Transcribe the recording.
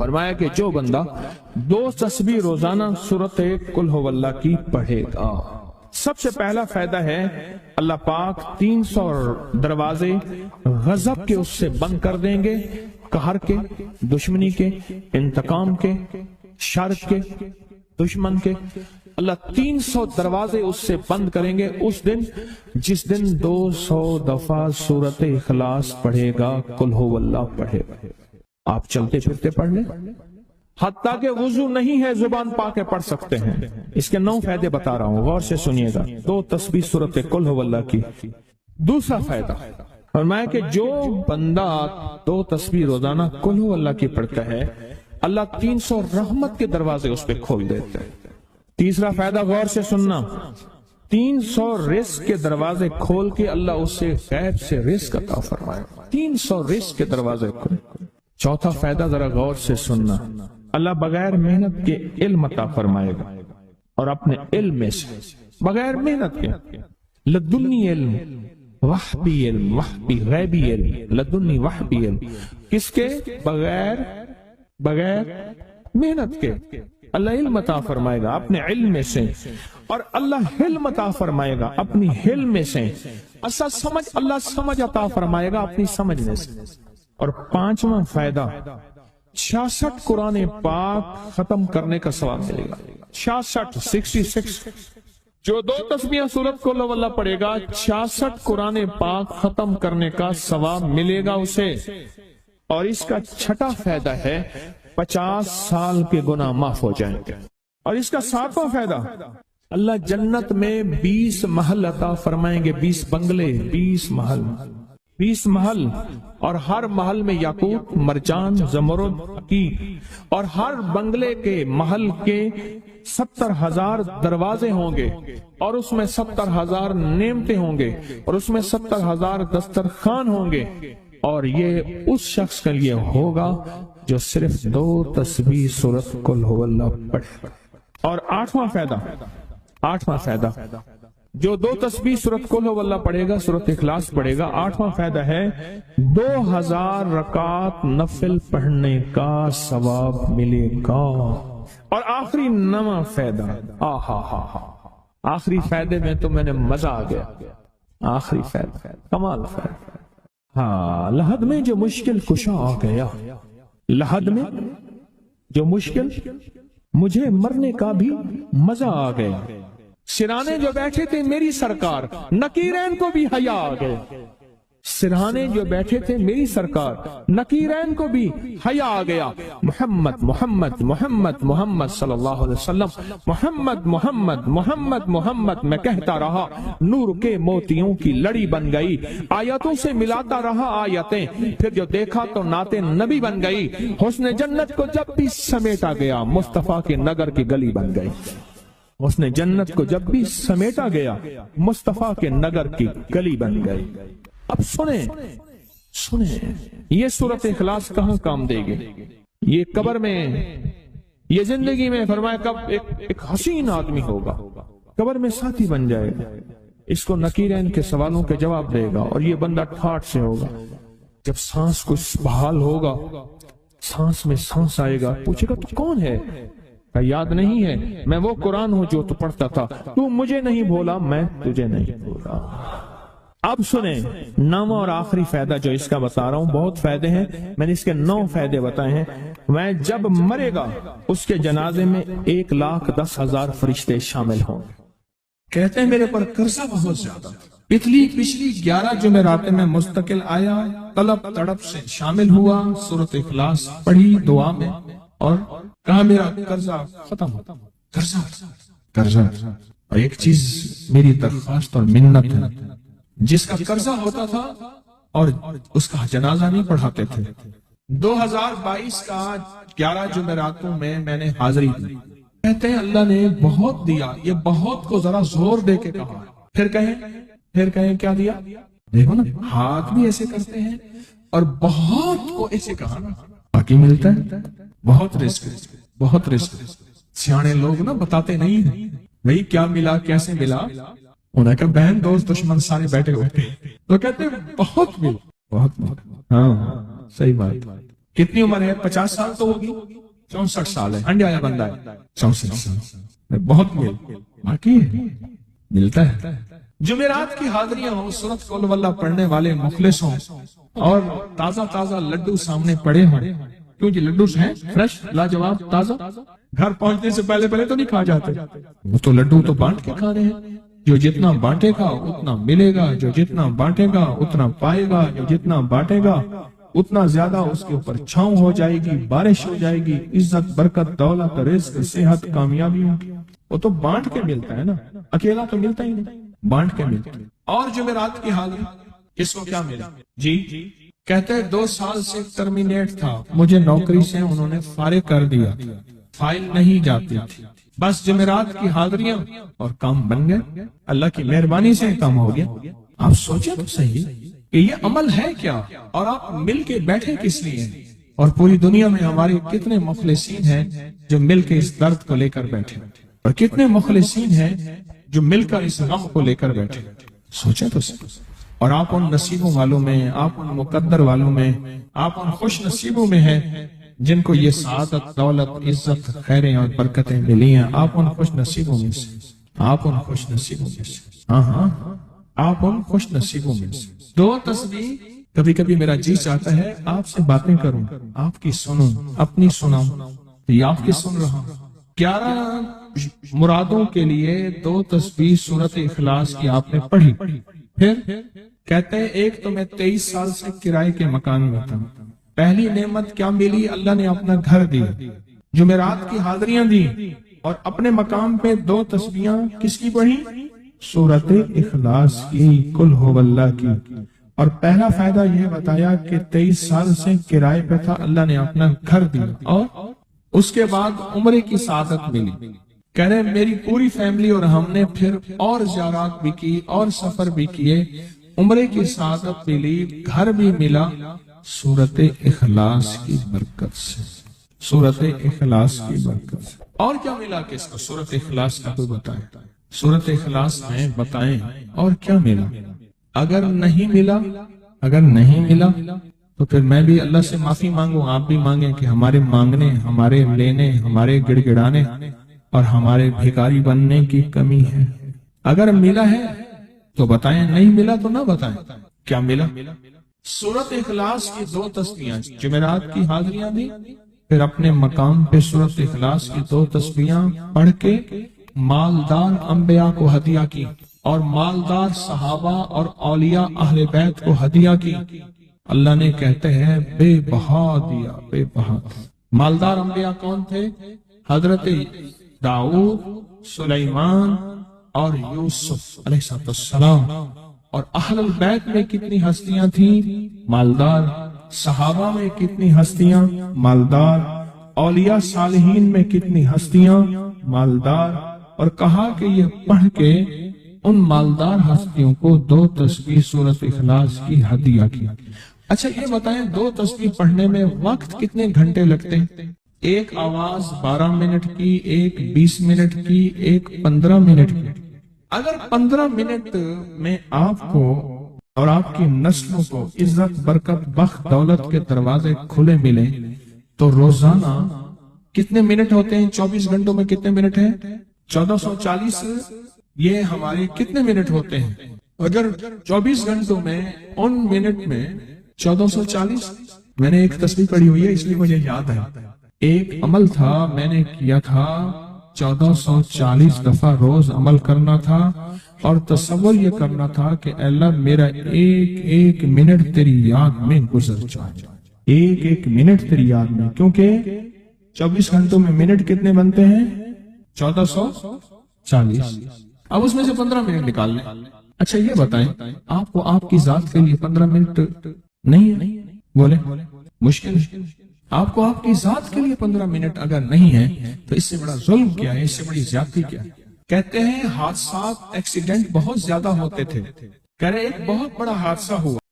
فرمایا کہ جو بندہ 2 تسبیح روزانہ سورت قل ہو اللہ کی پڑھے گا، سب سے پہلا فائدہ ہے اللہ پاک 300 دروازے غضب کے اس سے بند کر دیں گے، قہر کے، دشمنی کے، انتقام کے، شر کے، دشمن کے۔ اللہ 300 دروازے اس سے بند کریں گے اس دن جس دن 200 دفعہ سورت اخلاص پڑھے گا، قل ہو اللہ پڑھے گا۔ آپ چلتے پھرتے پڑھ لیں، حتیٰ کہ وضو نہیں ہے زبان پاک پڑھ سکتے ہیں۔ اس کے 9 فائدے بتا رہا ہوں، غور سے سنیے گا۔ 2 تسبیح سورت قل ہو اللہ کی۔ دوسرا فائدہ فرمایا کہ جو بندہ 2 تسبیح روزانہ قل ہو اللہ کی پڑھتا ہے، اللہ 300 رحمت کے دروازے اس پہ کھول دیتے ہیں۔ تیسرا فائدہ غور سے سننا، 300 رزق کے دروازے کھول کے اللہ اس سے غیب سے رزق عطا فرمائے، 300 رزق کے دروازے کھول۔ چوتھا فائدہ ذرا غور سے سننا، اللہ بغیر محنت کے علم عطا فرمائے گا، اور اپنے علم میں سے بغیر محنت کے، لدنی علم، وحبی علم، وحبی غیبی علم، لدنی وحبی علم، کس کے؟ بغیر محنت کے اللہ علم عطا فرمائے گا اپنے علم میں سے، اور اللہ حلم عطا فرمائے گا اپنی حلم میں سے، اللہ سمجھ عطا فرمائے گا اپنی سمجھ میں سے۔ اور 5واں فائدہ 66 قرآن پاک ختم کرنے کا ثواب ملے گا۔ 66 جو 2 تسبیح سورت قل ہو اللہ پڑھے گا، 66 قرآن پاک ختم کرنے کا ثواب ملے گا اسے۔ اور اس کا 6واں فائدہ ہے 50 سال کے گناہ معاف ہو جائیں گے۔ اور اس کا 7واں فائدہ، اللہ جنت میں 20 محل عطا فرمائیں گے، 20 بنگلے، 20 محل، اور ہر محل میں یاقوت، مرجان، زمرد، عقیق، اور ہر بنگلے کے محل کے 70,000 دروازے ہوں گے، اور اس میں 70,000 نعمتیں ہوں گے، اور اس میں 70,000 دسترخوان ہوں گے، اور یہ اس شخص کے لیے ہوگا جو صرف 2 تسبیح سورت قل ہو اللہ پڑھے۔ اور 8واں فائدہ جو 2 تسبیح سورت قل ہو اللہ پڑھے گا، سورت اخلاص پڑھے گا، 8واں فائدہ ہے 2000 رکعت نفل پڑھنے کا ثواب ملے گا۔ اور آخری 9واں فائدہ، آخری فائدے میں تو میں نے مزہ آ گیا، آخری فائدہ کمال فائدہ۔ لحد میں جو مشکل کشا آ گیا، لحد میں جو مشکل، مجھے مرنے کا بھی مزہ آ گیا، سرانے جو بیٹھے تھے میری سرکار، نکیرین کو بھی حیا آ گئے، سرہانے جو بیٹھے تھے میری سرکار، نکیرین کو بھی حیا آ گیا، محمد محمد محمد محمد صلی اللہ علیہ وسلم، محمد محمد محمد محمد میں کہتا رہا، نور کے موتیوں کی لڑی بن گئی، آیتوں سے ملاتا رہا آیتیں، پھر جو دیکھا تو نعت نبی بن گئی، حسن جنت کو جب بھی سمیٹا گیا، مصطفیٰ کے نگر کی گلی بن گئی، حسن جنت کو جب بھی سمیٹا گیا، مصطفیٰ کے نگر کی گلی بن گئی۔ اب سنیں یہ سورت اخلاص کہاں کام دے گی؟ یہ قبر میں، یہ زندگی میں، فرمایا کب ایک حسین آدمی ہوگا، قبر میں ساتھی بن جائے گا، اس کو نکیرین کے سوالوں کے جواب دے گا، اور یہ بندہ ٹھاٹ سے ہوگا۔ جب سانس کچھ بحال ہوگا، سانس میں سانس آئے گا، پوچھے گا تو کون ہے؟ یاد نہیں ہے، میں وہ قرآن ہوں جو تو پڑھتا تھا، تو مجھے نہیں بھولا، میں تجھے نہیں بھولا۔ اب سنیں 9واں اور آخری فائدہ جو اس کا بتا رہا ہوں، بہت فائدے ہیں، میں نے اس کے 9 فائدے بتائے ہیں۔ میں جب مرے گا اس کے جنازے میں 1,10,000 فرشتے شامل ہوں گے۔ کہتے ہیں میرے پر قرضہ بہت زیادہ، پچھلی 11 جمعراتیں میں مستقل آیا، طلب تڑپ سے شامل ہوا، سورت اخلاص پڑھی دعا میں، اور کہا میرا قرضہ ختم ہوتا، قرضہ۔ اور ایک چیز میری درخواست اور منت ہے، جس کا قرضہ ہوتا تھا اور اس کا جنازہ نہیں پڑھاتے تھے، 2022 کا 11 جمعراتوں میں نے حاضری دی۔ کہتے ہیں اللہ نے بہت دیا، یہ بہت کو ذرا زور دے کے کہا، پھر کہیں کیا دیا؟ دیکھو نا، ہاتھ بھی ایسے کرتے ہیں اور بہت کو ایسے کہا، باقی ملتا ہے بہت رزق۔ سیانے لوگ نا بتاتے نہیں ہیں بھئی کیا ملا، کیسے ملا، انہیں کہا بہن دوست دشمن سارے بیٹھے ہوئے تھے، تو کہتے ہیں بہت ملا، بہت۔ ہاں صحیح بات، کتنی عمر ہے؟ 50 سال تو ہوگی، 64 سال ہے، انڈیا آیا بندہ ہے 64 سال، بہت باقی ملتا ہے۔ جمعرات کی حاضریاں ہوں، سورت قل واللہ پڑھنے والے مخلص ہوں، اور تازہ تازہ لڈو سامنے پڑے ہوں، کیونکہ لڈو ہیں فریش لاجواب تازہ، گھر پہنچنے سے پہلے تو نہیں کھا جاتے، وہ تو لڈو تو بانٹ کے کھانے ہیں۔ جو جتنا بانٹے گا اتنا ملے گا، جو جتنا بانٹے گا اتنا پائے گا، جو جتنا بانٹے گا اتنا زیادہ اس کے اوپر چھاؤں ہو جائے گی، بارش ہو جائے گی، عزت، برکت، دولت، رزق، صحت، کامیابی ہوگی۔ وہ تو بانٹ کے ملتا ہے نا، اکیلا تو ملتا ہی نہیں، بانٹ کے ملتا ہے۔ اور جمعرات کی حاضری کس کو کیا ملا؟ جی کہتے 2 سال سے ٹرمینیٹ تھا، مجھے نوکری سے انہوں نے فارغ کر دیا، فائل نہیں جاتی تھی، بس جمعرات کی حاضریاں اور کام بن گئے، اللہ کی مہربانی سے کام ہو گیا۔ آپ سوچیں تو صحیح کہ یہ عمل ہے کیا، اور آپ مل کے بیٹھے کس لیے؟ اور پوری دنیا میں ہمارے کتنے مخلصین ہیں جو مل کے اس درد کو لے کر بیٹھے، اور کتنے مخلصین ہیں جو مل کر اس غم کو لے کر بیٹھے، سوچیں تو صحیح۔ اور آپ ان نصیبوں والوں میں، آپ ان مقدر والوں میں، آپ ان خوش نصیبوں میں ہیں جن کو یہ سعادت، دولت، عزت، خیریں اور برکتیں ملی ہیں۔ آپ ان خوش نصیبوں میں سے، آپ ان خوش نصیبوں میں سے، ہاں آپ ان خوش نصیبوں میں سے۔ 2 تسبیح، کبھی کبھی میرا جی چاہتا ہے آپ سے باتیں کروں، آپ کی سنوں، اپنی سناؤں، یہ آپ کی سن رہا ہوں۔ 11 مرادوں کے لیے 2 تسبیح سورت اخلاص کی آپ نے پڑھی۔ پھر کہتے ہیں ایک تو میں 23 سال سے کرائے کے مکان میں تھا، پہلی نعمت کیا ملی؟ اللہ نے اپنا گھر دیا، جمعرات کی حاضریاں دی، اور اپنے مقام پہ 2 تسبیحاں کس کی پڑھی؟ سورت اخلاص کی، قل هو اللہ کی۔ اور پہلا فائدہ یہ بتایا کہ 23 سال سے کرائے پہ تھا، اللہ نے اپنا گھر دیا، اور اس کے بعد عمرے کی سعادت ملی۔ کہہ رہے میری پوری فیملی اور ہم نے پھر اور زیارات بھی کی اور سفر بھی کیے، عمرے کی سعادت ملی، گھر بھی ملا، سورت اخلاص کی برکت سے، سورت اخلاص کی برکت سے۔ اور کیا ملا کس کو؟ سورت اخلاص کا کوئی بتائے، سورت اخلاص میں بتائیں اور کیا ملا؟ اگر نہیں ملا تو پھر میں بھی اللہ سے معافی مانگوں، آپ بھی مانگیں کہ ہمارے مانگنے، ہمارے لینے، ہمارے گڑ گڑانے اور ہمارے بھیکاری بننے کی کمی ہے۔ اگر ملا ہے تو بتائیں، نہیں ملا تو نہ بتائیں۔ کیا ملا؟ سورت اخلاص کی 2 تسبیحاں، جمعرات کی حاضریاں دی، پھر اپنے مقام پہ سورت اخلاص کی 2 تسبیحاں پڑھ کے مالدار انبیاء کو ہدیہ کی، اور مالدار صحابہ اور اولیاء اہل بیت کو ہدیہ کی۔ اللہ نے کہتے ہیں بے بہا دیا، بے بہا۔ مالدار انبیاء کون تھے؟ حضرت داؤد، سلیمان اور یوسف علیہ السلام۔ اور اہل البیت میں کتنی ہستیاں تھیں؟ مالدار۔ صحابہ میں کتنی ہستیاں؟ مالدار۔ اولیاء صالحین میں کتنی ہستیاں؟ مالدار۔ اور کہا کہ یہ پڑھ کے ان مالدار ہستیوں کو 2 تسبیح سورت اخلاص کی ہدیہ کی۔ اچھا یہ بتائیں 2 تسبیح پڑھنے میں وقت کتنے گھنٹے لگتے ہیں؟ ایک آواز 12 منٹ کی، ایک 20 منٹ کی، ایک 15 منٹ کی۔ اگر 15 منٹ میں آپ کو اور آپ کی نسلوں کو عزت، برکت، بخت، دولت کے دروازے کھلے ملیں تو روزانہ کتنے منٹ ہوتے ہیں؟ 24 گھنٹوں میں کتنے منٹ ہیں؟ 1440۔ یہ ہمارے کتنے منٹ ہوتے ہیں؟ اگر 24 گھنٹوں میں ان منٹ میں 1440، میں نے ایک تسبیح پڑھی ہوئی ہے اس لیے مجھے یاد ہے، ایک عمل تھا میں نے کیا تھا، 1440 دفعہ روز عمل کرنا تھا، اور تصور یہ کرنا تھا کہ اللہ میرا ایک ایک منٹ تیری یاد میں گزر جائے، ایک ایک منٹ تیری یاد میں، کیونکہ 24 گھنٹوں میں منٹ کتنے بنتے ہیں؟ 1440۔ اب اس میں سے 15 منٹ نکال لیں۔ اچھا یہ بتائیں آپ کو آپ کی ذات کے لیے 15 منٹ نہیں ہے؟ بولے مشکل ہے۔ آپ کو آپ کی ذات کے لیے 15 منٹ اگر نہیں ہے تو اس سے بڑا ظلم کیا ہے، اس سے بڑی زیادتی کیا ہے؟ کہتے ہیں حادثات، ایکسیڈنٹ بہت زیادہ ہوتے تھے، کہہ رہے ایک بہت بڑا حادثہ ہوا